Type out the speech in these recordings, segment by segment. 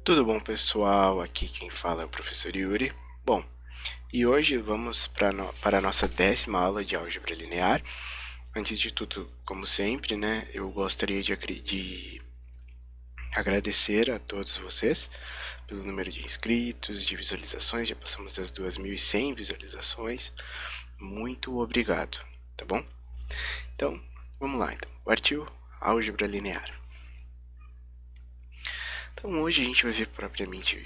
Tudo bom, pessoal? Aqui quem fala é o professor Yuri. Bom, e hoje vamos para a nossa 10ª aula de álgebra linear. Antes de tudo, como sempre, né, eu gostaria de agradecer a todos vocês pelo número de inscritos, de visualizações. Já passamos das 2.100 visualizações. Muito obrigado, tá bom? Então, vamos lá. Então, partiu álgebra linear. Então hoje a gente vai ver propriamente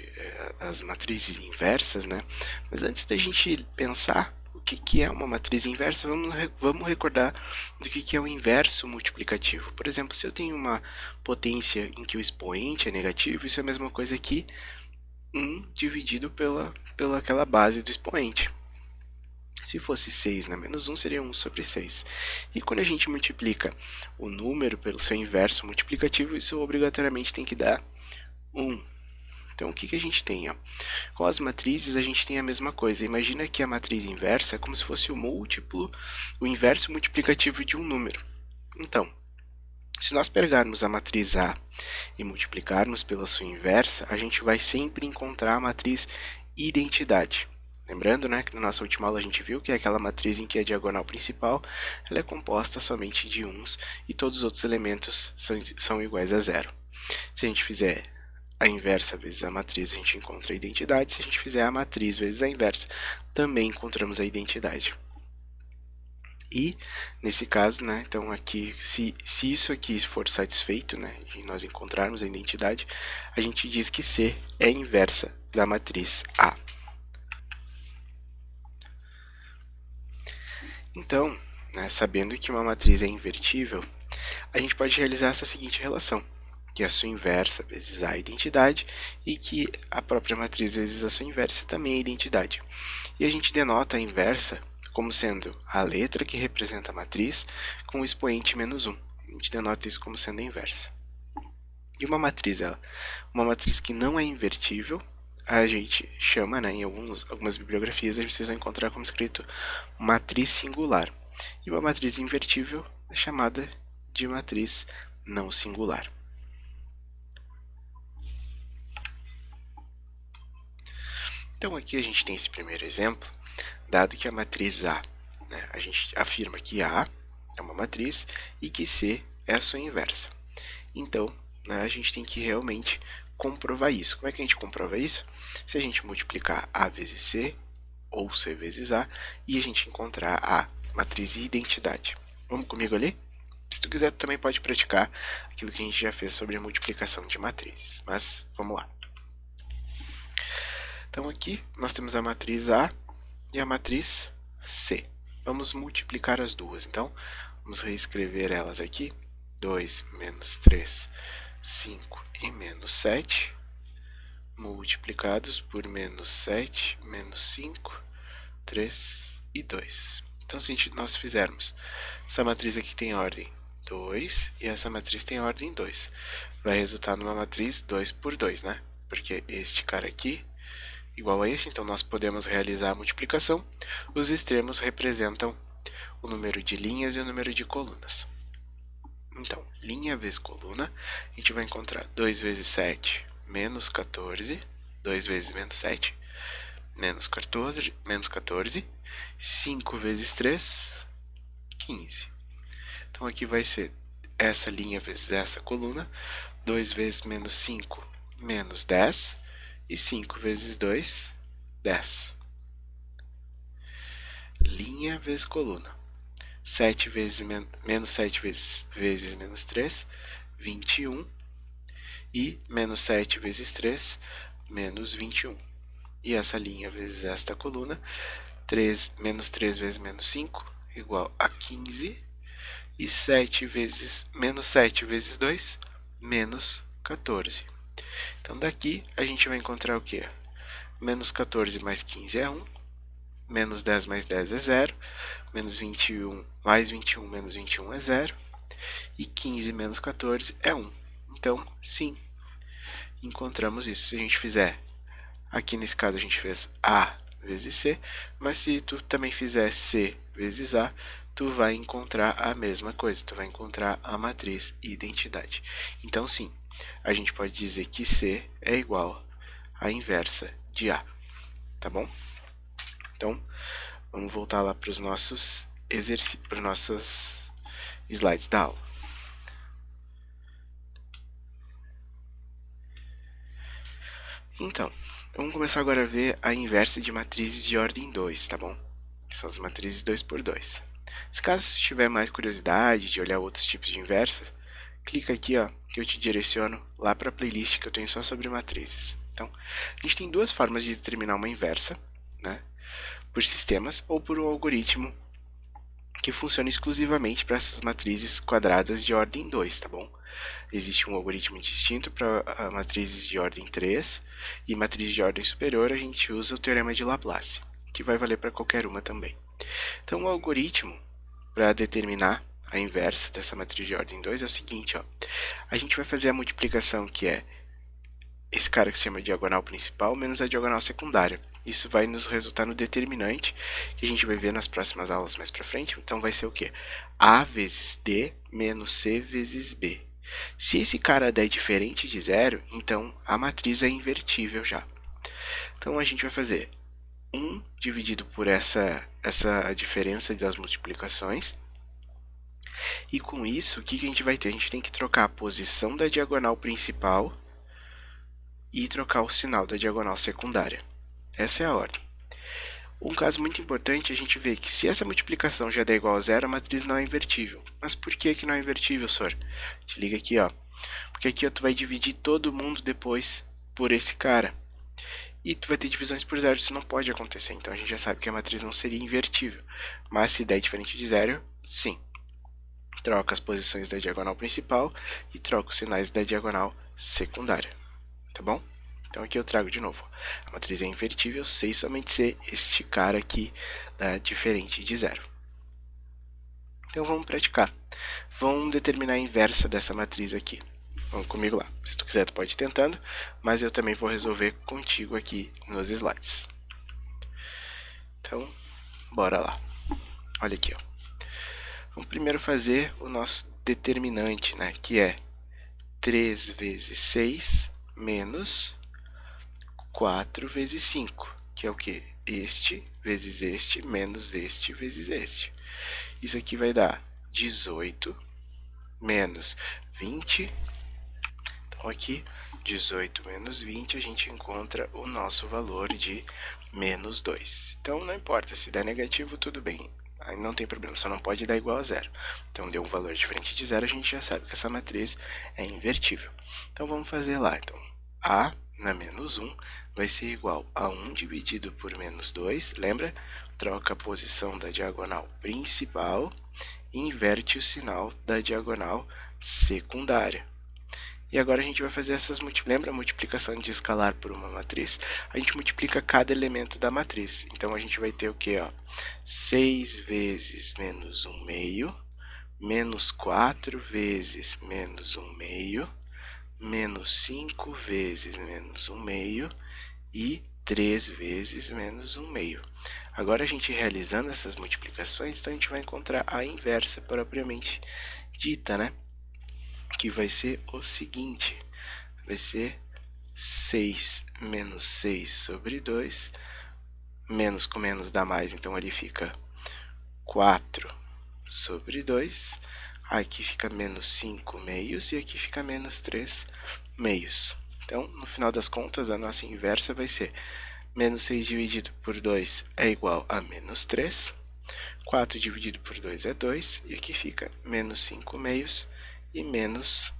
as matrizes inversas, né? Mas antes da gente pensar o que é uma matriz inversa, vamos recordar do que é o inverso multiplicativo. Por exemplo, se eu tenho uma potência em que o expoente é negativo, isso é a mesma coisa que 1 dividido pela aquela base do expoente. Se fosse 6, né, menos 1 seria 1 sobre 6. E quando a gente multiplica o número pelo seu inverso multiplicativo, isso obrigatoriamente tem que dar 1. Então, o que a gente tem? Ó? Com as matrizes, a gente tem a mesma coisa. Imagina que a matriz inversa é como se fosse o inverso multiplicativo de um número. Então, se nós pegarmos a matriz A e multiplicarmos pela sua inversa, a gente vai sempre encontrar a matriz identidade. Lembrando, né, que na nossa última aula a gente viu que é aquela matriz em que a diagonal principal ela é composta somente de uns e todos os outros elementos são iguais a zero. Se a gente fizer a inversa vezes a matriz, a gente encontra a identidade. Se a gente fizer a matriz vezes a inversa, também encontramos a identidade. E, nesse caso, né, então aqui, se isso aqui for satisfeito, né, e nós encontrarmos a identidade, a gente diz que C é a inversa da matriz A. Então, né, sabendo que uma matriz é invertível, a gente pode realizar essa seguinte relação, que a sua inversa vezes a identidade e que a própria matriz vezes a sua inversa também é identidade. E a gente denota a inversa como sendo a letra que representa a matriz com o expoente menos 1. A gente denota isso como sendo a inversa. E uma matriz, uma matriz que não é invertível, a gente chama, né, em algumas bibliografias, vocês vão encontrar como escrito matriz singular. E uma matriz invertível é chamada de matriz não singular. Então aqui a gente tem esse primeiro exemplo, dado que a matriz A, né, a gente afirma que A é uma matriz e que C é a sua inversa. Então, né, a gente tem que realmente comprovar isso. Como é que a gente comprova isso? Se a gente multiplicar A vezes C, ou C vezes A, e a gente encontrar a matriz identidade. Vamos comigo ali? Se tu quiser, tu também pode praticar aquilo que a gente já fez sobre a multiplicação de matrizes. Mas, vamos lá. Então aqui nós temos a matriz A e a matriz C. Vamos multiplicar as duas. Então, vamos reescrever elas aqui. 2 menos 3, 5 e menos 7, multiplicados por menos 7, menos 5, 3 e 2. Então, se nós fizermos, essa matriz aqui tem ordem 2 e essa matriz tem ordem 2. Vai resultar numa matriz 2 por 2, né? Porque este cara aqui igual a esse, então nós podemos realizar a multiplicação. Os extremos representam o número de linhas e o número de colunas. Então, linha vezes coluna, a gente vai encontrar 2 vezes 7 menos 14, 2 vezes menos 7 menos 14, 5 vezes 3, 15. Então aqui vai ser essa linha vezes essa coluna, 2 vezes menos 5 menos 10, e 5 vezes 2, 10. Linha vezes coluna. 7 vezes menos 7 vezes menos 3, 21. E menos 7 vezes 3, menos 21. E essa linha vezes esta coluna, menos 3 vezes menos 5, igual a 15. E 7 vezes menos 7 vezes 2, menos 14. Então daqui a gente vai encontrar o que? Menos 14 mais 15 é 1, menos 10 mais 10 é 0, menos 21 mais 21 menos 21 é 0, e 15 menos 14 é 1. Então, sim, encontramos isso. Se a gente fizer, aqui nesse caso a gente fez A vezes C, mas se tu também fizer C vezes A, tu vai encontrar a mesma coisa, tu vai encontrar a matriz identidade. Então, sim, a gente pode dizer que C é igual à inversa de A, tá bom? Então, vamos voltar lá para os nossos para os nossos slides da aula. Então, vamos começar agora a ver a inversa de matrizes de ordem 2, tá bom? Que são as matrizes 2 por 2. Se caso você tiver mais curiosidade de olhar outros tipos de inversas, clica aqui, ó, que eu te direciono lá para a playlist que eu tenho só sobre matrizes. Então, a gente tem duas formas de determinar uma inversa, né? Por sistemas ou por um algoritmo que funciona exclusivamente para essas matrizes quadradas de ordem 2, tá bom? Existe um algoritmo distinto para matrizes de ordem 3 e matrizes de ordem superior a gente usa o teorema de Laplace, que vai valer para qualquer uma também. Então, o algoritmo para determinar a inversa dessa matriz de ordem 2 é o seguinte, ó. A gente vai fazer a multiplicação que é esse cara que se chama diagonal principal menos a diagonal secundária. Isso vai nos resultar no determinante, que a gente vai ver nas próximas aulas mais para frente. Então vai ser o quê? A vezes D menos C vezes B. Se esse cara der diferente de zero, então a matriz é invertível já. Então a gente vai fazer 1 dividido por essa diferença das multiplicações. E com isso, o que a gente vai ter? A gente tem que trocar a posição da diagonal principal e trocar o sinal da diagonal secundária. Essa é a ordem. Um caso muito importante é a gente ver que se essa multiplicação já der igual a zero, a matriz não é invertível. Mas por que não é invertível, Sor? Te liga aqui, ó. Porque aqui ó, tu vai dividir todo mundo depois por esse cara. E tu vai ter divisões por zero, isso não pode acontecer. Então a gente já sabe que a matriz não seria invertível. Mas se der diferente de zero, sim. Troca as posições da diagonal principal e troca os sinais da diagonal secundária. Tá bom? Então aqui eu trago de novo. A matriz é invertível se e somente se este cara aqui dá diferente de zero. Então vamos praticar. Vamos determinar a inversa dessa matriz aqui. Vamos comigo lá. Se tu quiser, tu pode ir tentando, mas eu também vou resolver contigo aqui nos slides. Então, bora lá. Olha aqui, ó. Vamos primeiro fazer o nosso determinante, né? Que é 3 vezes 6 menos 4 vezes 5, que é o que? Este vezes este menos este vezes este. Isso aqui vai dar 18 menos 20. Então aqui, 18 menos 20, a gente encontra o nosso valor de menos 2. Então não importa, se der negativo, tudo bem. Aí não tem problema, só não pode dar igual a zero. Então deu um valor diferente de zero, a gente já sabe que essa matriz é invertível. Então vamos fazer lá. Então, A na menos 1 vai ser igual a 1 dividido por menos 2. Lembra? Troca a posição da diagonal principal e inverte o sinal da diagonal secundária. E agora a gente vai fazer essas lembra a multiplicação de escalar por uma matriz? A gente multiplica cada elemento da matriz. Então a gente vai ter o que? 6 vezes menos 1 meio, menos 4 vezes menos 1 meio, menos 5 vezes menos 1 meio e 3 vezes menos 1 meio. Agora a gente realizando essas multiplicações, então a gente vai encontrar a inversa propriamente dita, né? Que vai ser o seguinte, vai ser 6 menos 6 sobre 2, menos com menos dá mais, então ali fica 4 sobre 2, aqui fica menos 5 meios e aqui fica menos 3 meios. Então, no final das contas, a nossa inversa vai ser menos 6 dividido por 2 é igual a menos 3, 4 dividido por 2 é 2, e aqui fica menos 5 meios e menos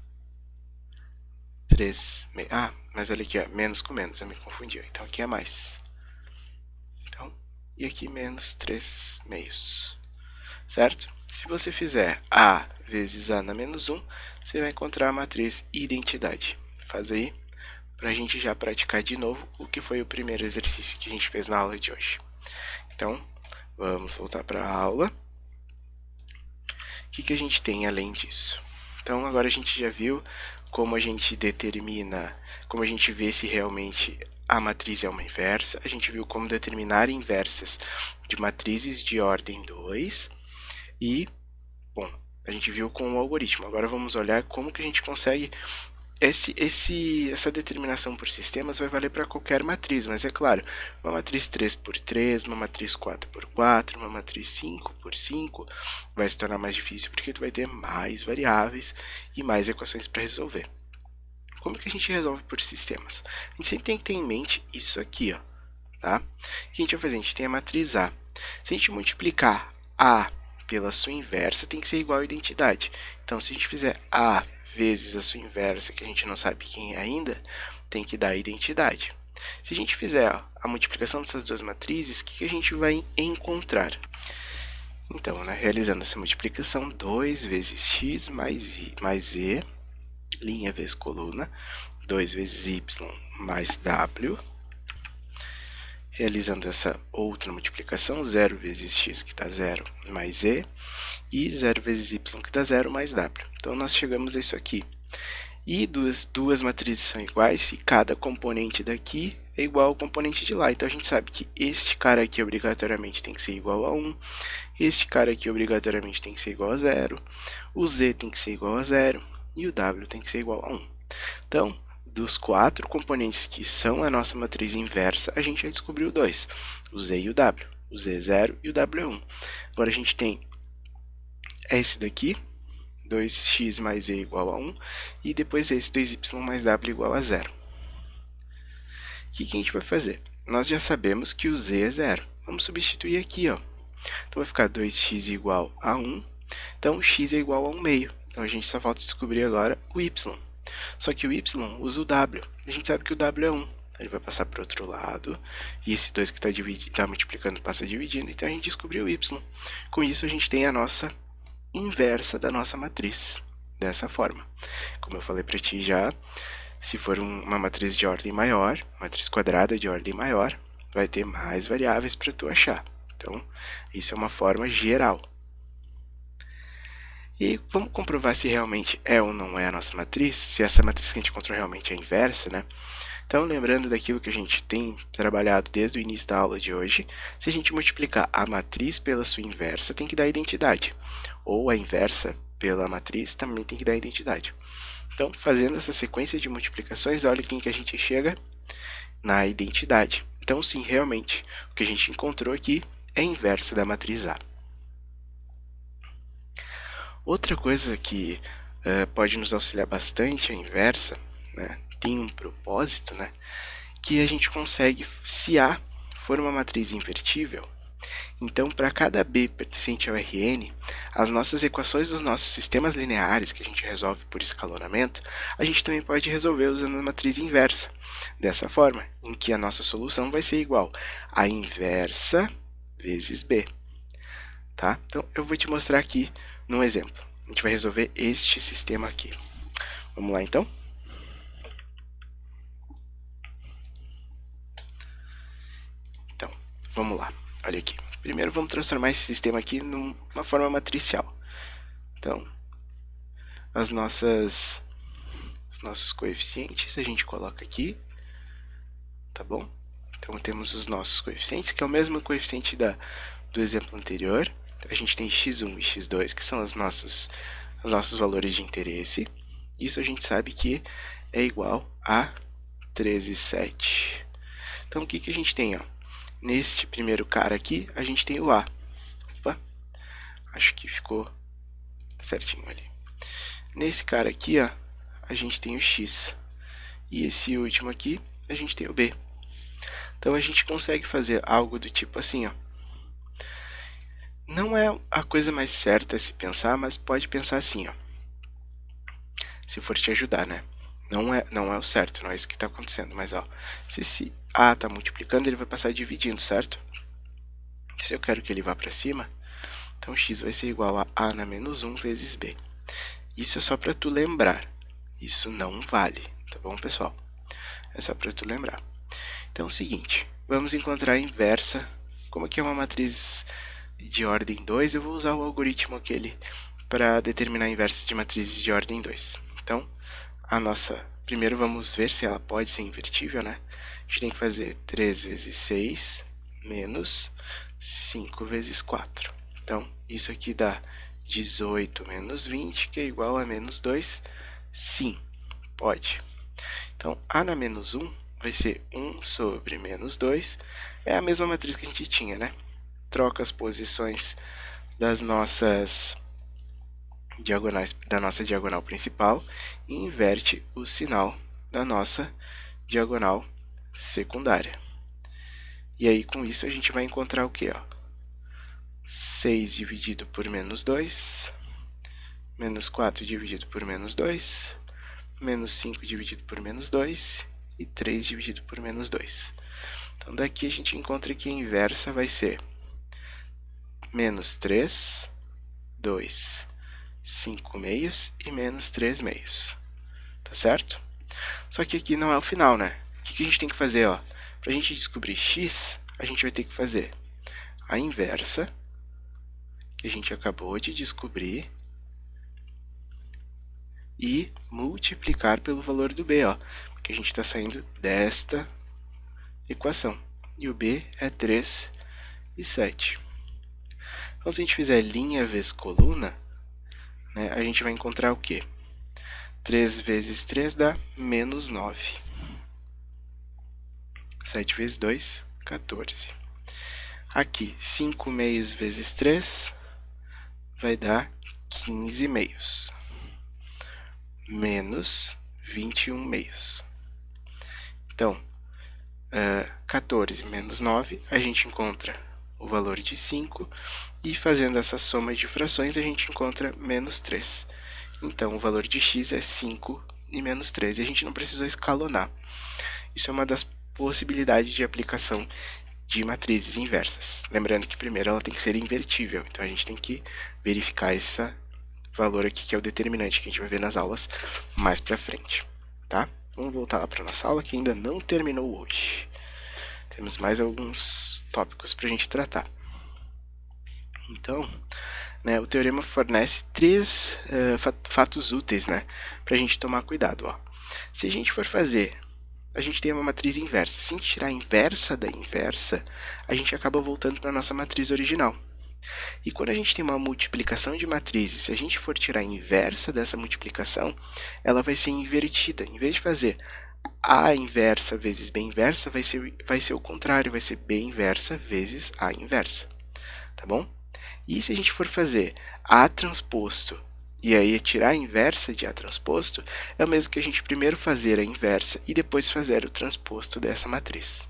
3 meios. Ah, mas olha aqui, ó, menos com menos, eu me confundi. Então aqui é mais. Então, e aqui menos 3 meios. Certo? Se você fizer A vezes A na menos 1, você vai encontrar a matriz identidade. Faz aí, para a gente já praticar de novo o que foi o primeiro exercício que a gente fez na aula de hoje. Então, vamos voltar para a aula. O que a gente tem além disso? Então, agora a gente já viu como a gente determina, como a gente vê se realmente a matriz é uma inversa. A gente viu como determinar inversas de matrizes de ordem 2. E, bom, a gente viu com o algoritmo. Agora vamos olhar como que a gente consegue Essa determinação por sistemas vai valer para qualquer matriz, mas é claro, uma matriz 3 por 3, uma matriz 4 por 4, uma matriz 5 por 5 vai se tornar mais difícil porque tu vai ter mais variáveis e mais equações para resolver. Como que a gente resolve por sistemas? A gente sempre tem que ter em mente isso aqui, ó, tá? O que a gente vai fazer? A gente tem a matriz A. Se a gente multiplicar A pela sua inversa, tem que ser igual à identidade. Então, se a gente fizer A vezes a sua inversa, que a gente não sabe quem é ainda, tem que dar a identidade. Se a gente fizer a multiplicação dessas duas matrizes, o que a gente vai encontrar? Então, né, realizando essa multiplicação, 2 vezes x mais z, linha vezes coluna, 2 vezes y mais w, realizando essa outra multiplicação, 0 vezes x, que dá 0, mais z, e 0 vezes y, que dá 0, mais w. Então, nós chegamos a isso aqui. E duas matrizes são iguais e cada componente daqui é igual ao componente de lá. Então, a gente sabe que este cara aqui obrigatoriamente tem que ser igual a 1, este cara aqui obrigatoriamente tem que ser igual a 0, o z tem que ser igual a 0 e o w tem que ser igual a 1. Então, dos 4 componentes que são a nossa matriz inversa, a gente já descobriu 2, o z e o w. O z é 0 e o w é 1. Agora a gente tem esse daqui, 2x mais z igual a 1, e depois esse 2y mais w igual a 0. O que a gente vai fazer? Nós já sabemos que o z é 0. Vamos substituir aqui, ó. Então vai ficar 2x igual a 1, então x é igual a 1 meio. Então a gente só falta descobrir agora o y. Só que o y usa o w. A gente sabe que o w é 1. Ele vai passar para o outro lado. E esse 2 que está multiplicando passa dividindo. Então a gente descobriu o y. Com isso a gente tem a nossa inversa da nossa matriz. Dessa forma. Como eu falei para ti já, se for uma matriz de ordem maior, matriz quadrada de ordem maior, vai ter mais variáveis para tu achar. Então, isso é uma forma geral. E vamos comprovar se realmente é ou não é a nossa matriz, se essa matriz que a gente encontrou realmente é a inversa, né? Então, lembrando daquilo que a gente tem trabalhado desde o início da aula de hoje, se a gente multiplicar a matriz pela sua inversa, tem que dar identidade. Ou a inversa pela matriz também tem que dar identidade. Então, fazendo essa sequência de multiplicações, olha quem que a gente chega na identidade. Então, sim, realmente, o que a gente encontrou aqui é a inversa da matriz A. Outra coisa que pode nos auxiliar bastante a inversa, né, tem um propósito, né, que a gente consegue, se A for uma matriz invertível, então para cada B pertencente ao Rn, as nossas equações dos nossos sistemas lineares, que a gente resolve por escalonamento, a gente também pode resolver usando a matriz inversa, dessa forma, em que a nossa solução vai ser igual a inversa vezes B. Tá? Então, eu vou te mostrar aqui num exemplo. A gente vai resolver este sistema aqui. Vamos lá, então? Então, vamos lá. Olha aqui. Primeiro, vamos transformar esse sistema aqui numa forma matricial. Então, os nossos coeficientes a gente coloca aqui. Tá bom? Então, temos os nossos coeficientes, que é o mesmo coeficiente do exemplo anterior. A gente tem x1 e x2, que são os nossos valores de interesse. Isso a gente sabe que é igual a 13,7. Então, o que a gente tem? Ó? Neste primeiro cara aqui, a gente tem o A. Opa, acho que ficou certinho ali. Nesse cara aqui, ó, a gente tem o X. E esse último aqui, a gente tem o B. Então, a gente consegue fazer algo do tipo assim, ó. Não é a coisa mais certa a se pensar, mas pode pensar assim, ó. Se for te ajudar, né? Não é o certo, não é isso que está acontecendo, mas ó, se esse A está multiplicando, ele vai passar dividindo, certo? Se eu quero que ele vá para cima, então x vai ser igual a A na menos 1 vezes B. Isso é só para tu lembrar. Isso não vale, tá bom, pessoal? É só para tu lembrar. Então é o seguinte, vamos encontrar a inversa. Como aqui é uma matriz de ordem 2, eu vou usar o algoritmo aquele para determinar a inversa de matrizes de ordem 2. Então, primeiro vamos ver se ela pode ser invertível, né? A gente tem que fazer 3 vezes 6 menos 5 vezes 4. Então, isso aqui dá 18 menos 20, que é igual a menos 2, sim. Pode. Então, a na menos 1 vai ser 1 sobre menos 2. É a mesma matriz que a gente tinha, né? Troca as posições das nossas diagonais, da nossa diagonal principal e inverte o sinal da nossa diagonal secundária. E aí, com isso, a gente vai encontrar o quê? 6 dividido por menos 2, menos 4 dividido por menos 2, menos 5 dividido por menos 2 e 3 dividido por menos 2. Então, daqui a gente encontra que a inversa vai ser menos 3, 2, 5 meios e menos 3 meios. Tá certo? Só que aqui não é o final, né? O que a gente tem que fazer? Para a gente descobrir x, a gente vai ter que fazer a inversa, que a gente acabou de descobrir, e multiplicar pelo valor do b, porque a gente está saindo desta equação. E o b é 3 e 7. Então, se a gente fizer linha vezes coluna, né, a gente vai encontrar o quê? 3 vezes 3 dá menos 9. 7 vezes 2, 14. Aqui, 5 meios vezes 3 vai dar 15 meios. Menos 21 meios. Então, 14 menos 9, a gente encontra o valor de 5. E fazendo essa soma de frações, a gente encontra menos 3. Então, o valor de x é 5 e menos 3. E a gente não precisou escalonar. Isso é uma das possibilidades de aplicação de matrizes inversas. Lembrando que primeiro ela tem que ser invertível. Então, a gente tem que verificar esse valor aqui, que é o determinante que a gente vai ver nas aulas mais pra frente. Tá? Vamos voltar lá para nossa aula, que ainda não terminou hoje. Temos mais alguns tópicos para a gente tratar. Então, né, o teorema fornece 3 fatos úteis, né, para a gente tomar cuidado. Se a gente for fazer, a gente tem uma matriz inversa. Se a gente tirar a inversa da inversa, a gente acaba voltando para a nossa matriz original. E quando a gente tem uma multiplicação de matrizes, se a gente for tirar a inversa dessa multiplicação, ela vai ser invertida. Em vez de fazer a inversa vezes b inversa, vai ser o contrário, vai ser b inversa vezes a inversa. Tá bom? E se a gente for fazer a transposto e aí tirar a inversa de a transposto, é o mesmo que a gente primeiro fazer a inversa e depois fazer o transposto dessa matriz.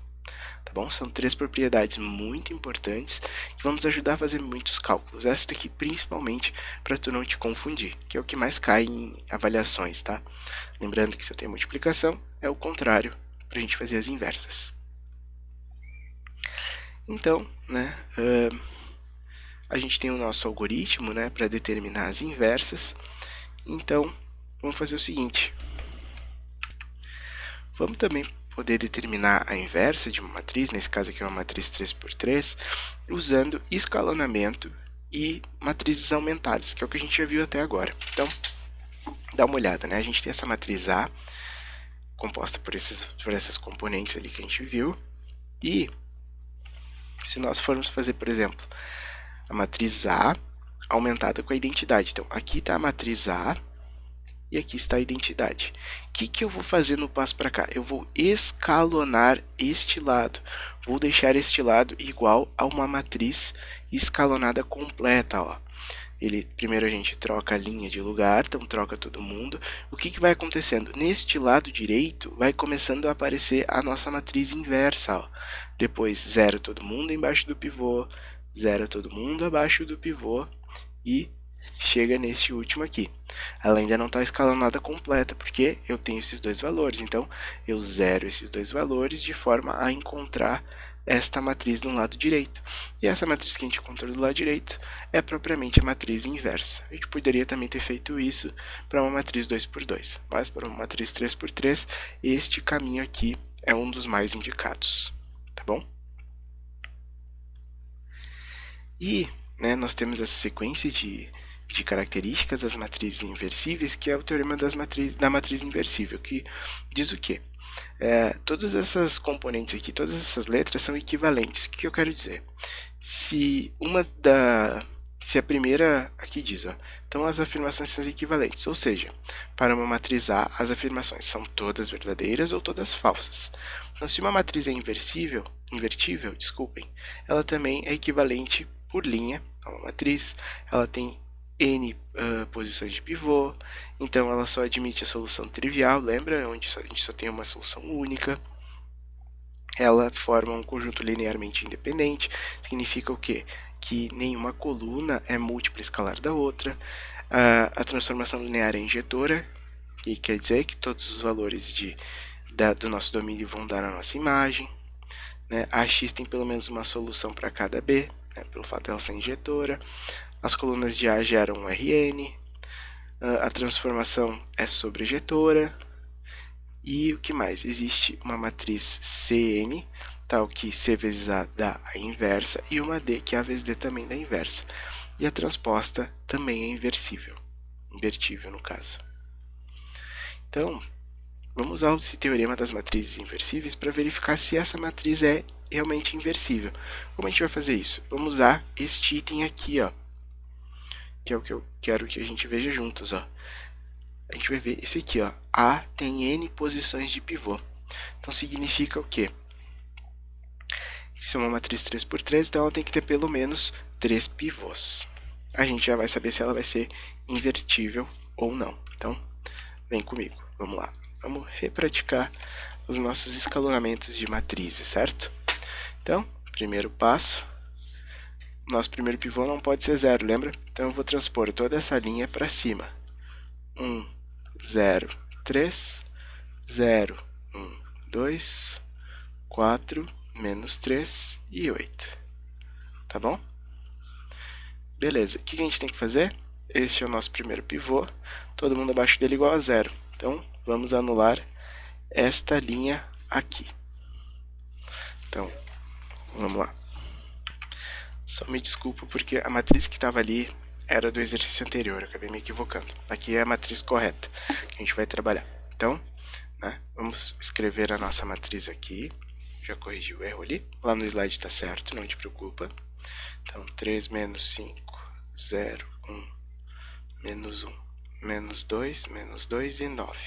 Tá bom? São 3 propriedades muito importantes que vão nos ajudar a fazer muitos cálculos. Essa daqui principalmente para tu não te confundir, que é o que mais cai em avaliações, tá? Lembrando que se eu tenho multiplicação, é o contrário para a gente fazer as inversas. Então, né, a gente tem o nosso algoritmo, né, para determinar as inversas. Então, vamos fazer o seguinte. Vamos também poder determinar a inversa de uma matriz, nesse caso aqui é uma matriz 3×3, usando escalonamento e matrizes aumentadas, que é o que a gente já viu até agora. Então, dá uma olhada, né? A gente tem essa matriz A, composta por essas componentes ali que a gente viu, e se nós formos fazer, por exemplo, a matriz A aumentada com a identidade. Então, aqui está a matriz A, e aqui está a identidade. O que eu vou fazer no passo para cá? Eu vou escalonar este lado. Vou deixar este lado igual a uma matriz escalonada completa. Primeiro a gente troca a linha de lugar, então troca todo mundo. O que vai acontecendo? Neste lado direito vai começando a aparecer a nossa matriz inversa. Depois 0 todo mundo embaixo do pivô, 0 todo mundo abaixo do pivô e chega nesse último aqui. Ela ainda não está escalonada completa, porque eu tenho esses dois valores. Então, eu zero esses dois valores de forma a encontrar esta matriz do lado direito. E essa matriz que a gente encontrou do lado direito é propriamente a matriz inversa. A gente poderia também ter feito isso para uma matriz 2×2, mas para uma matriz 3×3, este caminho aqui é um dos mais indicados. Tá bom? E né, nós temos essa sequência de características das matrizes inversíveis, que é o teorema da matriz inversível, que diz o quê? Todas essas componentes aqui, todas essas letras são equivalentes. O que eu quero dizer? Se uma se a primeira, aqui diz, ó, então as afirmações são equivalentes, ou seja, para uma matriz A, as afirmações são todas verdadeiras ou todas falsas. Então, se uma matriz é invertível, desculpem, ela também é equivalente por linha a uma matriz, ela tem n posições de pivô, então ela só admite a solução trivial, lembra? Onde a gente só tem uma solução única. Ela forma um conjunto linearmente independente, significa o quê? Que nenhuma coluna é múltipla escalar da outra. A transformação linear é injetora, que quer dizer que todos os valores do nosso domínio vão dar na nossa imagem. Né? A x tem pelo menos uma solução para cada b, né? Pelo fato dela ser injetora. As colunas de A geram um Rn. A transformação é sobrejetora. E o que mais? Existe uma matriz Cn, tal que C vezes A dá a inversa, e uma D, que A vezes D também dá a inversa. E a transposta também é inversível, invertível no caso. Então, vamos usar esse teorema das matrizes inversíveis para verificar se essa matriz é realmente inversível. Como a gente vai fazer isso? Vamos usar este item aqui, ó, que é o que eu quero que a gente veja juntos, ó. A gente vai ver esse aqui, ó. A tem n posições de pivô. Então significa o quê? Se é uma matriz 3×3, então ela tem que ter pelo menos 3 pivôs. A gente já vai saber se ela vai ser invertível ou não. Então, vem comigo. Vamos lá. Vamos repraticar os nossos escalonamentos de matrizes, certo? Então, primeiro passo. Nosso primeiro pivô não pode ser 0, lembra? Então eu vou transpor toda essa linha para cima. 1, 0, 3, 0, 1, 2, 4, menos 3 e 8. Tá bom? Beleza, o que a gente tem que fazer? Este é o nosso primeiro pivô, todo mundo abaixo dele igual a 0. Então, vamos anular esta linha aqui. Então, vamos lá. Só me desculpa porque a matriz que estava ali era do exercício anterior, eu acabei me equivocando. Aqui é a matriz correta que a gente vai trabalhar. Então, né, vamos escrever a nossa matriz aqui. Já corrigi o erro ali. Lá no slide está certo, não te preocupa. Então, 3 menos 5, 0, 1, menos 1, menos 2 e 9.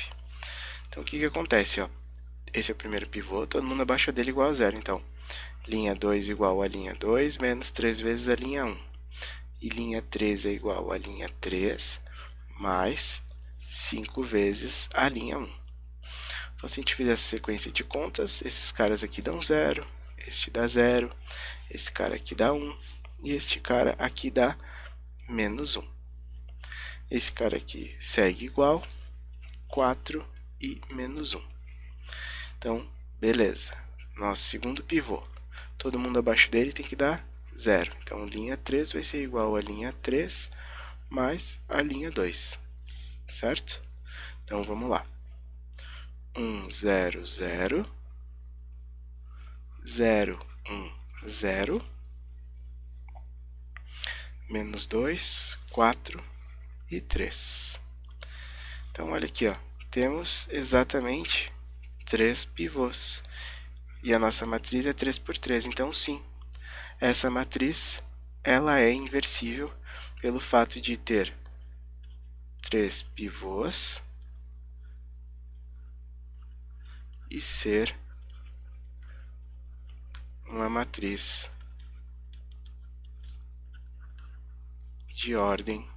Então, o que acontece? Ó? Esse é o primeiro pivô, todo mundo abaixo dele igual a 0. Então, linha 2 igual a linha 2, menos 3 vezes a linha 1. E linha 3 é igual a linha 3, mais 5 vezes a linha 1. Então, se a gente fizer essa sequência de contas, esses caras aqui dão 0, este dá 0, esse cara aqui dá 1, e este cara aqui dá menos 1. Esse cara aqui segue igual, 4 e menos 1. Então, beleza. Nosso segundo pivô. Todo mundo abaixo dele tem que dar 0. Então, linha 3 vai ser igual a linha 3 mais a linha 2. Certo? Então, vamos lá. 1, 0, 0. 0, 1, 0. Menos 2, 4 e 3. Então, olha aqui, ó. Temos exatamente 3 pivôs. E a nossa matriz é 3×3. Então, sim, essa matriz ela é inversível pelo fato de ter 3 pivôs e ser uma matriz de ordem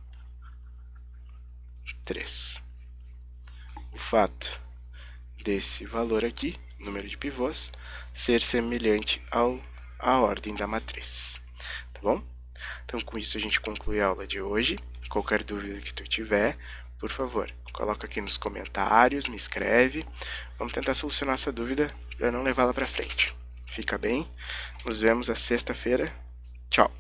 3. O fato desse valor aqui, número de pivôs, ser semelhante à ordem da matriz. Tá bom? Então, com isso a gente conclui a aula de hoje. Qualquer dúvida que tu tiver, por favor, coloca aqui nos comentários, me escreve. Vamos tentar solucionar essa dúvida para não levá-la para frente. Fica bem. Nos vemos na sexta-feira. Tchau.